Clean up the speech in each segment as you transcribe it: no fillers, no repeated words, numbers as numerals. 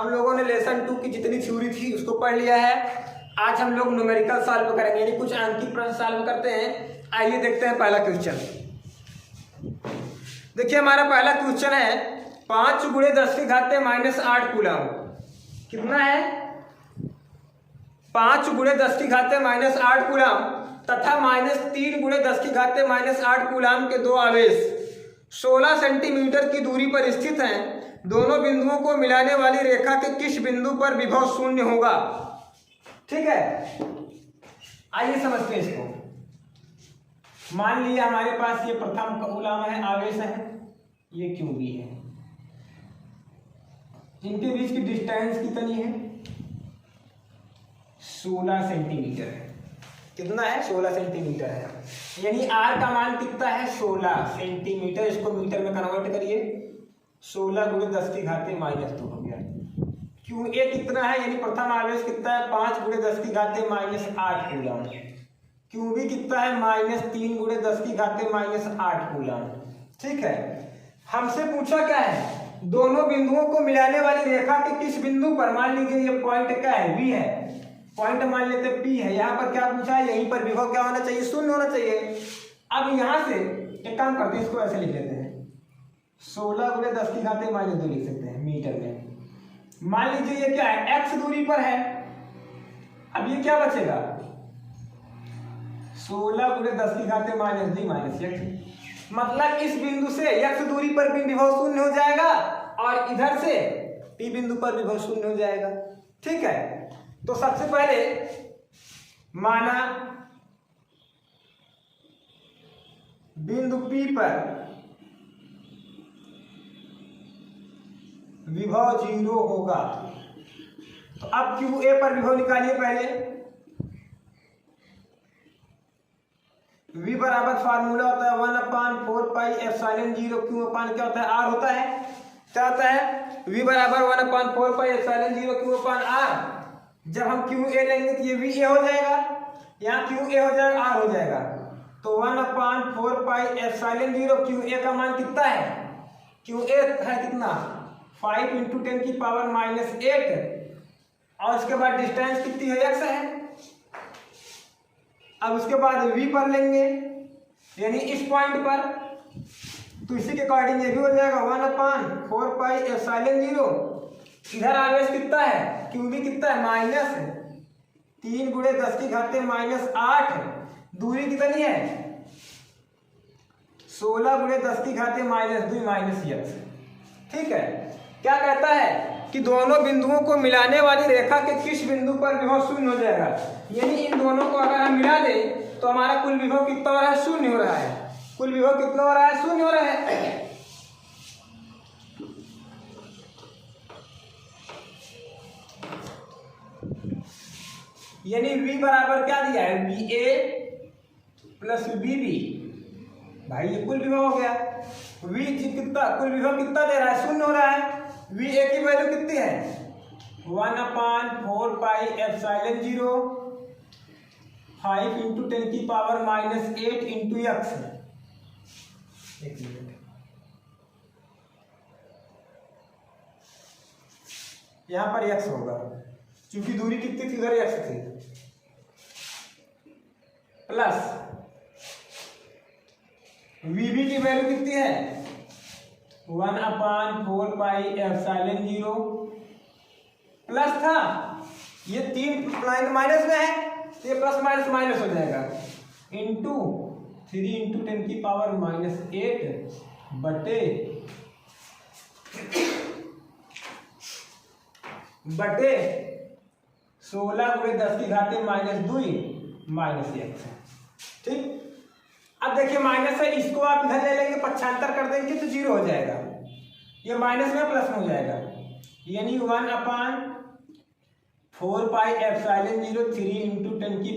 हम लोगों ने लेसन 2 की जितनी थ्योरी थी उसको पढ़ लिया है। आज हम लोग न्यूमेरिकल सॉल्व करेंगे, यानी कुछ अंकीय प्रश्न सॉल्व करते हैं। आइए देखते हैं पहला क्वेश्चन। देखिए हमारा पहला क्वेश्चन है 5 × 10⁻⁸ कूलम। कितना है? 5 × 10⁻⁸ कूलम तथा -3 × 10⁻⁸ कूलम के दो आवेश 16 सेंटीमीटर की दूरी पर स्थित हैं। दोनों बिंदुओं को मिलाने वाली रेखा के किस बिंदु पर विभव शून्य होगा? ठीक है, आइए समझते हैं इसको। मान लिया हमारे पास ये प्रथम कूलम है, आवेश है, ये QB है। इनके बीच की डिस्टेंस कितनी है? 16 सेंटीमीटर है। कितना है? 16 सेंटीमीटर है। यानी R का मान कितना है? 16 सेंटीमीटर। इसको मीटर में कन्वर्ट करिए, 16 × 10⁻⁻2 हो गया। QA कितना है? यानी प्रथम आवेश कितना है? 5 × 10⁻⁸ कूलम। QB कितना है? -3 × 10⁻⁸ कूलम। ठीक है, हमसे पूछा क्या है? दोनों बिंदुओं को मिलाने वाली रेखा के किस बिंदु पर, मान लीजिए ये पॉइंट क्या है? B है, पॉइंट मान लेते P है। यहाँ पर क्या पूछा है? यहीं पर विभव क्या होना चाहिए? शून्य होना चाहिए। अब यहाँ से एक काम करते हैं, इसको ऐसे लिख लेते हैं, 16 × 10⁻⁻2 लिख सकते हैं मीटर में। मान लीजिए ये क्या है? x दूरी पर है। अब ये क्या बचेगा? 16 × 10⁻⁻2 -x। मतलब इस बिंदु से x दूरी पर भी विभव शून्य हो जाएगा और इधर से P बिंदु पर विभव शून्य हो जाएगा। ठीक है, तो सबसे पहले माना बिंदु P पर विभव 0 होगा। तो अब QA पर विभव निकालिए पहले। V बराबर फार्मूला होता है 1/4πε0। Q अपान क्या होता है? R होता है। क्या होता है? V बराबर 1/4πε0 Q अपान R। जब हम QA लेंगे तो ये VA हो जाएगा, यहाँ QA हो जाएगा, R हो जाएगा। तो 1/4πε0 QA का मान कितना है? QA है कितना? 5 × 10⁻⁸ और उसके बाद डिस्टेंस कितनी है? x है। अब उसके बाद V पर लेंगे, यानी इस पॉइंट पर, तो इसी के अकॉर्डिंग ये भी हो जाएगा 1/4πε0। इधर आवेश कितना है? QB कितना है? -3 × 10⁻⁸। दूरी कितनी है? 16 × 10⁻⁻2 -x। ठीक है, क्या कहता है कि दोनों बिंदुओं को मिलाने वाली रेखा के किस बिंदु पर विभव शून्य हो जाएगा। यानी इन दोनों को अगर हम मिला दें तो हमारा कुल विभव कितना हो रहा है? शून्य हो रहा है। कुल विभव कितना हो रहा है? शून्य हो रहा है। यानी V बराबर क्या दिया है? VA + VB। भाई ये कुल विभव हो गया। V कितना, कुल विभव कितना दे रहा है? शून्य हो रहा है। VA की वैल्यू कितनी है? 1/4πε0 5 × 10⁻⁸ × x। एक मिनट, यहां पर x होगा क्योंकि दूरी कितनी थी? इधर x थी, प्लस VB की वैल्यू कितनी है? 1/4πε0 प्लस था, ये 3 माइनस में है तो ये प्लस माइनस माइनस हो जाएगा, इंटू 3 × 10⁻⁸ बटे 16 × 10⁻⁻2 -x। ठीक, अब देखिए माइनस है, इसको आप इधर ले लेंगे, पक्षांतर कर देंगे तो 0 हो जाएगा। ये माइनस में प्लस में हो जाएगा, यानी 1/4πε0 3 ×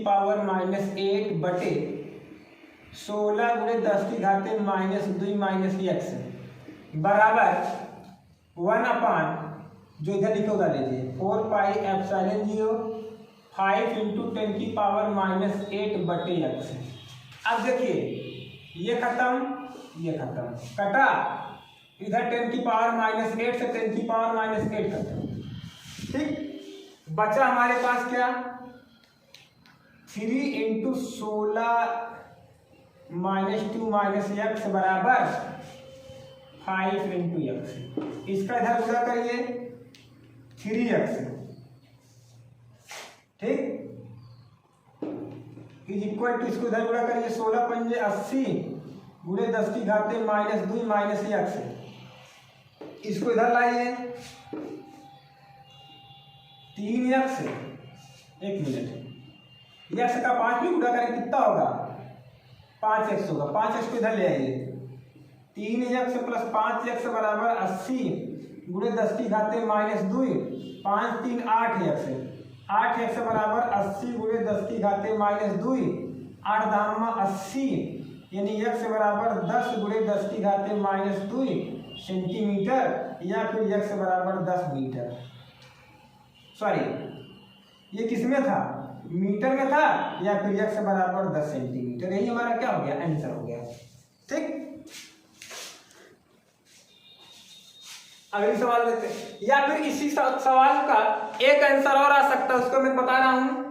10⁻⁻8 बटे 16 × 10⁻⁻2 -x बराबर 1/, जो इधर लिखे उधर लीजिए, 4πε0 5 × 10⁻⁻8 बटे x। अब देखिए ये खत्म, ये खत्म, कटा, इधर 10⁻⁻8 से 10⁻⁸ खत्म, ठीक, बचा हमारे पास क्या, 3 इंटू 16 माइनस 2 माइनस एक्स बराबर 5 इंटू एक्स। इसका इधर गुणा करिए 3x, ठीक, इज इक्वल टू, इसको इधर गुणा करिए 16 पंजे 80 गुणे 10 की घाते माइनस 2 माइनस एक्स। इसको इधर लाइए 3x, एक मिनट, एक्स का 5 भी गुणा करें कितना होगा, 5x होगा, 5x को इधर ले आइए, 3x प्लस 5x बराबर 80 गुणे 10 की घाते माइनस 2, 5 3 8x, 8x बराबर 80 गुणे 10 की घाते माइनस 2, 8 दाम 80, यानी x बराबर 10 गुणे 10 की घाते माइनस 2 सेंटीमीटर, या फिर x बराबर 10 मीटर। सॉरी, ये किस में था, मीटर में था, या फिर x बराबर 10 सेंटीमीटर। यही हमारा क्या हो गया, आंसर हो गया। ठीक, अगली सवाल लेते हैं, या फिर इसी सवाल का एक आंसर और आ सकता है, उसको मैं बता रहा हूं।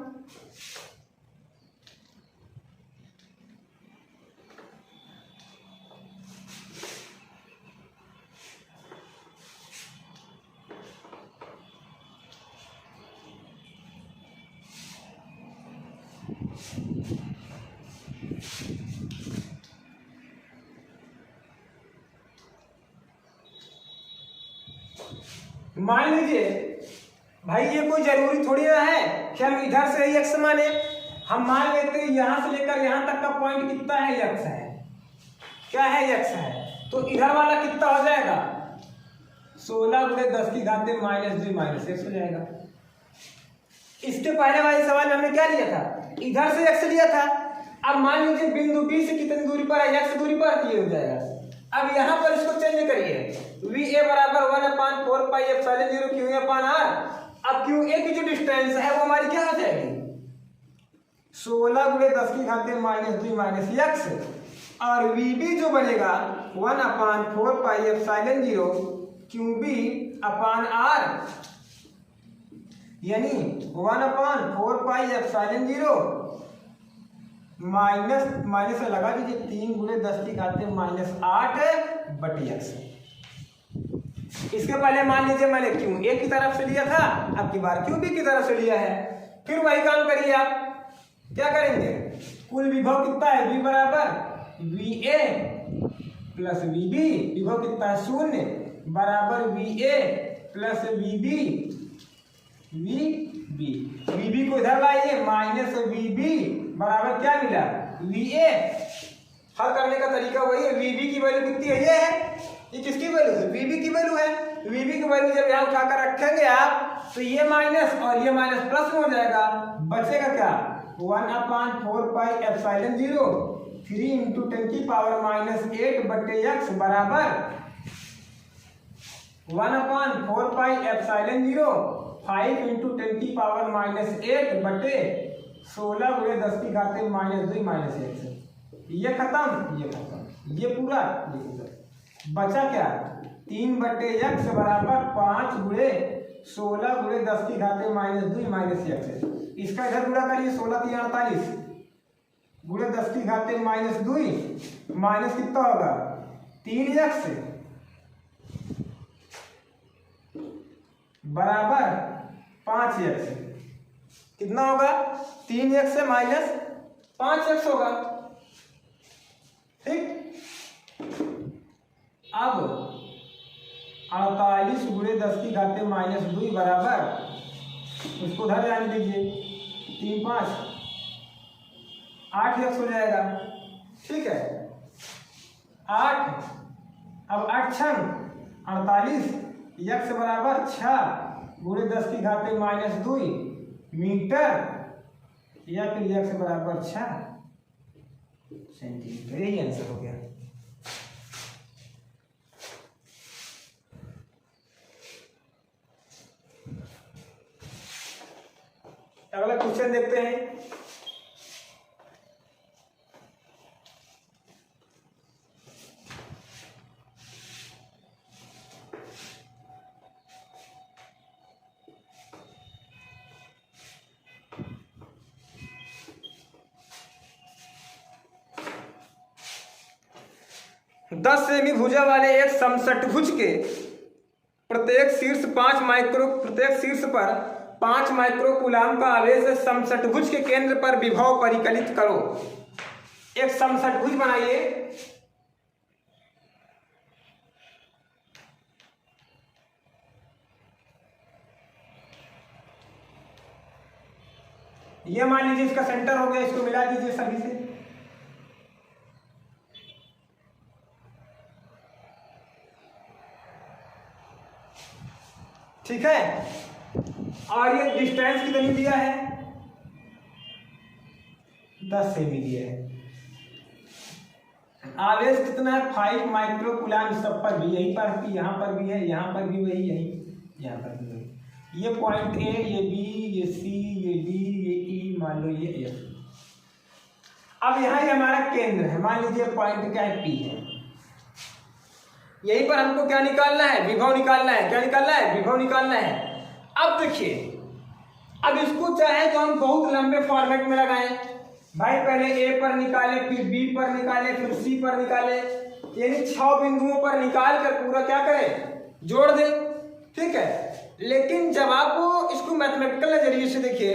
मान लीजिए भाई, ये कोई जरूरी थोड़ी ना है कि हम इधर से ही एक्स माने, हम मान लेते हैं यहां से लेकर यहां तक का पॉइंट कितना है, एक्स है, क्या है, एक्स है, तो इधर वाला कितना हो जाएगा, 16 गुणे 10 की घाते माइनस 2 माइनस एक्स हो जाएगा। इसके पहले वाले सवाल में हमने क्या लिया था, इधर से एक्स लिया था। अब मान लीजिए बिंदु बी से कितनी दूरी पर है, एक्स दूरी पर, ये हो जाएगा। अब यहाँ पर इसको चेंज करिए, वी ए बराबर 1/4 pi epsilon 0 Q A upon R. अब क्यू ए की जो डिस्टेंस है वो हमारी क्या हो जाएगी, 16 गुणे 10 की घाते माइनस 2 माइनस एक्स, और वी बी जो बनेगा 1/4 pi epsilon 0 Q B upon R, यानी 1/4 पाई एप्सिलॉन 0 माइनस माइनस से लगा दीजिए 3 गुणे 10 की घाते माइनस 8 बटी एक्स। इसके पहले मान लीजिए मैंने क्यू ए की तरफ से लिया था, अब की बार क्यू बी की तरफ से लिया है। फिर वही काम करिए, आप क्या करेंगे, कुल विभव कितना है, v बराबर V A plus V B, विभव कितना है 0, बराबर V A plus V B, V B, V B को इधर लाइए, माइनस वी बी बराबर क्या मिला, वी ए। हल करने का तरीका वही है, वी बी की वैल्यू कितनी है, ये है, ये किसकी वैल्यू है, वी बी की वैल्यू है। वी बी की वैल्यू जब यहाँ उठाकर रखेंगे आप, तो ये माइनस और ये माइनस प्लस में हो जाएगा, बचेगा क्या, 1/4 पाई एप्सिलॉन 0 3 इंटू 10 की पावर माइनस 8 बटे एक्स बराबर 1/4 पाई एप्सिलॉन 0 5 इंटू 10 की पावर माइनस 8 बटे 16 गुणे 10 की घाते माइनस 2 माइनस एक्स। ये खत्म, ये खत्म, ये पूरा, ये पूरा, बचा क्या, 3 बटे एक्स बराबर 5 गुणे 16 गुणे 10 की घाते माइनस 2 माइनस एक्स। इसका इधर गुणा करिए, 16 3 48 गुणे 10 की घाते माइनस 2 माइनस कितना होगा 3x बराबर 5x। कितना होगा, 3x से माइनस 5x होगा। ठीक, अब 48 गुणे 10 की घाते माइनस 2 बराबर, उसको उधर जाने दीजिए, 3 5 8x हो जाएगा। ठीक है, 8, अब 8 छंग 48, x बराबर 6 गुणे 10 की घाते माइनस 2 मीटर, या फिर x बराबर 6 सेंटीमीटर। यही आंसर हो गया। अगला क्वेश्चन देखते हैं। 10 सेमी भुजा वाले एक समषटभुज के प्रत्येक शीर्ष पर 5 माइक्रो कूलाम का आवेश समषटभुज के केंद्र पर विभव परिकलित करो। एक समषटभुज बनाइए, ये मान लीजिए इसका सेंटर हो गया, इसको मिला दीजिए सभी से। ठीक है, और ये डिस्टेंस कितनी दिया है? 10 सेमी दिया है। आवेश कितना है? 5 माइक्रो कूलाम सब पर भी, यहीं पर भी, यहाँ पर भी है, यहाँ पर भी वही, यहीं यहाँ पर भी वही। ये पॉइंट ए, ये बी, ये सी, ये डी, ये ई, मान लो ये एफ। अब यहाँ ये हमारा केंद्र है, मान लीजिए पॉइंट क्या है? पी है। यहीं पर हमको क्या निकालना है? विभव निकालना है। क्या निकालना है? विभव निकालना है। अब देखिए, अब इसको चाहे तो हम बहुत लंबे फॉर्मेट में लगाएं भाई, पहले ए पर निकाले, फिर बी पर निकाले, फिर सी पर निकाले, यानी 6 बिंदुओं पर निकाल कर पूरा क्या करें? जोड़ दें। ठीक है, लेकिन जब आप इसको मैथमेटिकल नजरिए से देखिए,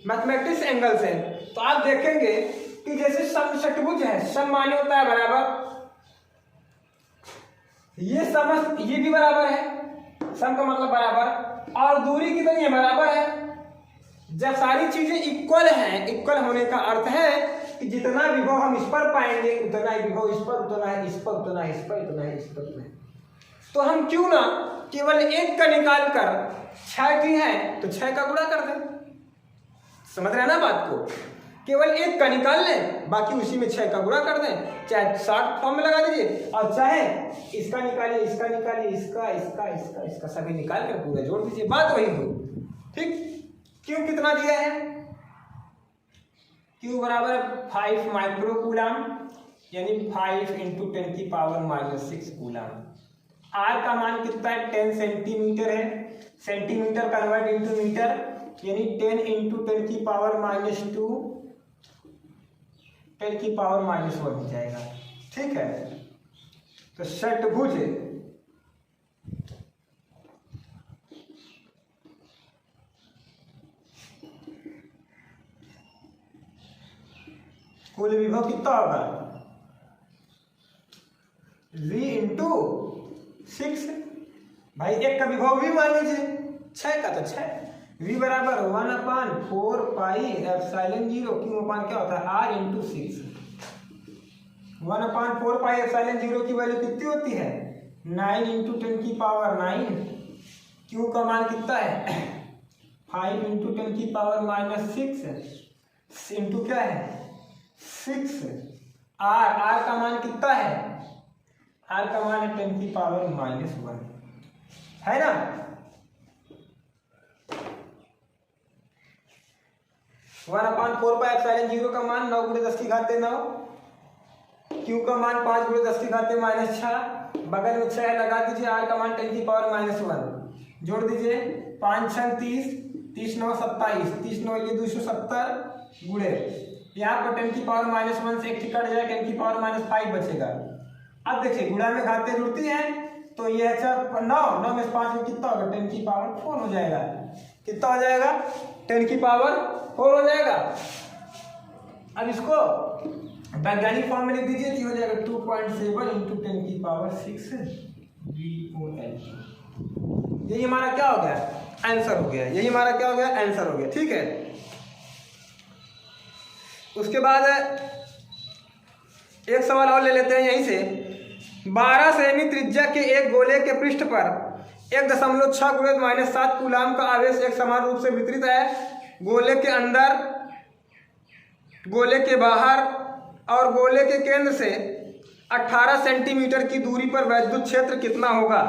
मैथमेटिक्स एंगल से, तो आप देखेंगे कि जैसे समषटभुज है, सम माने होता है बराबर, ये भी बराबर है, सम का मतलब बराबर, और दूरी कितनी है? बराबर है। जब सारी चीजें इक्वल हैं, इक्वल होने का अर्थ है कि जितना विभव हम इस पर पाएंगे उतना ही विभव इस पर, उतना है इस पर, उतना है इस पर, उतना है इस पर, उतना है। तो हम क्यों ना केवल एक का निकाल कर 6 की है तो 6 का गुणा कर दें। समझ रहे हैं ना बात को? केवल एक का निकाल लें, बाकी उसी में 6 का गुणा कर दें, चाहे 60 फॉर्म में लगा दीजिए, और चाहे इसका निकालिए, इसका निकालिए, इसका, इसका, इसका, इसका, सभी निकाल कर पूरा जोड़ दीजिए, बात वही हुई। ठीक, क्यों कितना दिया है? क्यू बराबर 5 माइक्रो कूलाम, यानी 5 × 10⁻⁻6 कूलाम। आर का मान कितना है? 10 सेंटीमीटर है। सेंटीमीटर कन्वर्ट इनटू मीटर, यानी 10 × 10⁻⁻2 10⁻⁻1 हो जाएगा। ठीक है, तो षटभुज कुल विभव कितना होगा? V × 6। भाई एक का विभव भी मान लीजिए, 6 का तो 6, V बराबर 1/4 पाई एप्सिलॉन 0, क्यों अपान क्या होता है? R × 6। 1/4 पाई एप्सिलॉन 0 की वैल्यू कितनी होती है? 9 × 10⁹। क्यू का मान कितना है? 5 × 10⁻⁻6 इंटू क्या है? 6। R का मान कितना है? R का मान है 10⁻⁻1, है ना? वन अपान 4 पाई एप्सिलॉन 0 का मान 9 × 10⁹। Q का मान 5 × 10⁻⁻6, बगल में 6 लगा दीजिए, R का मान 10⁻⁻1 जोड़ दीजिए, 5 × 6 30, 30 9 27, 30 9 ये 270 गुणे, यहाँ पर 10⁻⁻1 से एक कट जाएगा, 10⁻⁻5 बचेगा। अब देखिए गुणा में घातें जुड़ती हैं, तो ये अच्छा 9 में 5 में कितना होगा? 10⁻4 हो जाएगा। कितना हो जाएगा? 10⁻4 हो जाएगा। अब इसको वैज्ञानिक फॉर्म में लिख दीजिए, तो हो जाएगा 2.7 × 10⁻6 VOL। यही हमारा क्या हो गया? आंसर हो गया। यही हमारा क्या हो गया? आंसर हो गया। ठीक है, उसके बाद एक सवाल और ले लेते हैं यहीं से। 12 सेमी त्रिज्या के एक गोले के पृष्ठ पर 1.6 × -7 कूलाम का आवेश एक समान रूप से वितरित है। गोले के अंदर, गोले के बाहर और गोले के केंद्र से 18 सेंटीमीटर की दूरी पर वैद्युत क्षेत्र कितना होगा?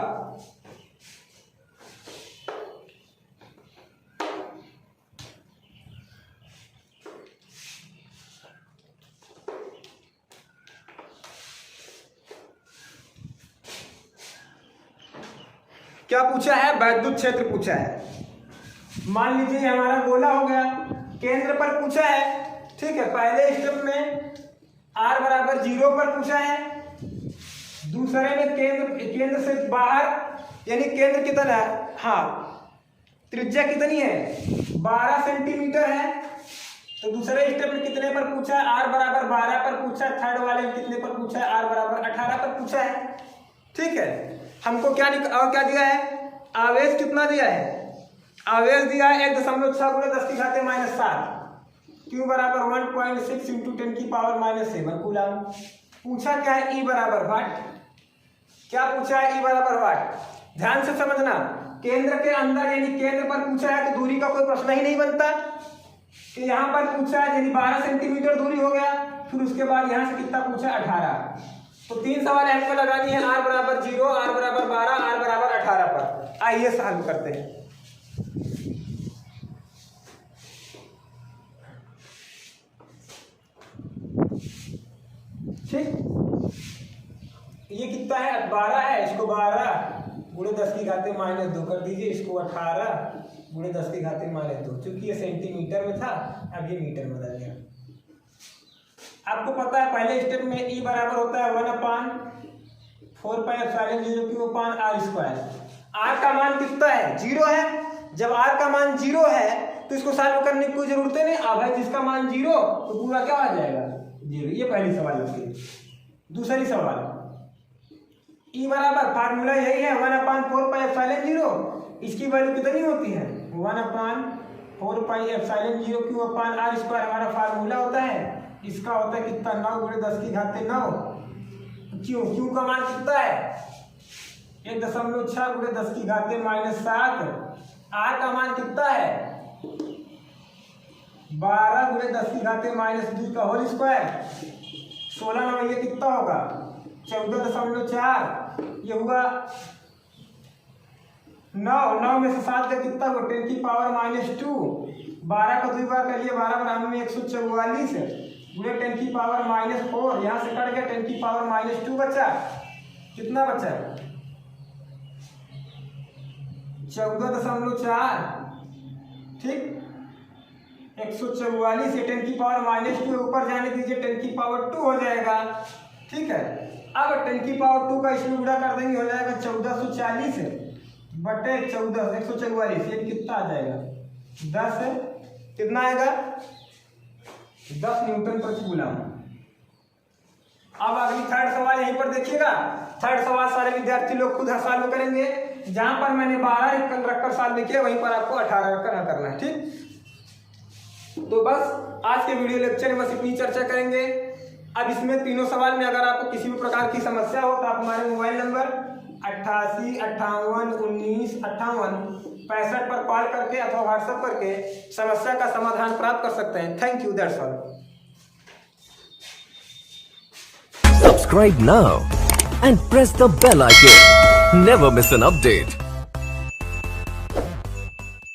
क्या पूछा है? वैद्युत क्षेत्र पूछा है। मान लीजिए हमारा गोला हो गया, केंद्र पर पूछा है। ठीक है, पहले स्टेप में r बराबर 0 पर पूछा है, दूसरे में केंद्र से बाहर, यानी केंद्र कितना है, हाँ त्रिज्या कितनी है 12 सेंटीमीटर है। तो दूसरे स्टेप में कितने पर पूछा है, r बराबर 12 पर पूछा है। थर्ड वाले में कितने पर पूछा है, r बराबर 18 पर पूछा है। ठीक है, हमको क्या और क्या दिया है, आवेश कितना दिया है, आवेश दिया है 1.6 × 10⁻⁷। Q बराबर 1.6 × 10⁻⁷ कूलम। पूछा क्या है, E बराबर वाट। क्या पूछा है, E बराबर वाट। ध्यान से समझना, केंद्र के अंदर यानी केंद्र पर पूछा है तो दूरी का कोई प्रश्न ही नहीं बनता कि यहाँ पर पूछा है यानी 12 सेंटीमीटर दूरी हो गया। फिर उसके बाद यहाँ से कितना पूछा, 18। तो 3 सवाल हमको लगानी है, r बराबर 0, r बराबर 12, r बराबर 18 पर। आइए सॉल्व करते हैं। ठीक, ये कितना है, 12 है, इसको 12 × 10⁻⁻2 कर दीजिए, इसको 18 × 10⁻⁻2। चूंकि ये सेंटीमीटर में था, अब ये मीटर में बदल गया। आपको पता है पहले स्टेप में E बराबर होता है 1/4πε0 Q/r²। r का मान कितना है, 0 है। जब r का मान 0 है तो इसको सॉल्व करने की कोई जरूरत नहीं। अब भाई जिसका मान 0 तो पूरा क्या आ जाएगा, 0। ये पहली सवाल होती है। दूसरी सवाल, E बराबर फार्मूला यही है 1/4πε0। इसकी वैल्यू कितनी होती है, 1/4πε0 Q/r² हमारा फार्मूला होता है। इसका होता है कितना, 9 × 10⁹। क्यू का मान कितना है, 1.6 × 10⁻⁷। r का मान कितना है, 12 × 10⁻² का होल स्क्वायर। 16 9 ये कितना होगा, 14.4। ये हुआ 9 में से 7 का कितना हुआ, 10⁻⁻2। 12 का 2 बार कर लिए, 12 बराबर में 144 × 10⁻⁴। यहाँ से कट गया, 10⁻⁻2 बचा। कितना बचा, 14.4। ठीक, 144 ये 10⁻⁻2 ऊपर जाने दीजिए, 10⁻2 हो जाएगा। ठीक है, अब 10⁻2 का इसमें गुणा कर देंगे, हो जाएगा 1440 बटे 14 144। ये कितना आ जाएगा, 10 है। कितना आएगा, 10 न्यूटन प्रति कूलम। अब अगली थर्ड सवाल यहीं पर देखिएगा। थर्ड सवाल सारे विद्यार्थी लोग खुद सॉल्व करेंगे। जहां पर मैंने 12 रखकर सॉल्व किया वहीं पर आपको 18 रखकर करना है। ठीक, तो बस आज के वीडियो लेक्चर में बस इतनी चर्चा करेंगे। अब इसमें तीनों सवाल में अगर आपको किसी भी प्रकार की समस्या हो तो आप हमारे मोबाइल नंबर 88 58 19 58 65 पर कॉल करके अथवा व्हाट्सएप करके समस्या का समाधान प्राप्त कर सकते हैं। Thank you, that's all. Subscribe now and press the bell icon. Never miss an update.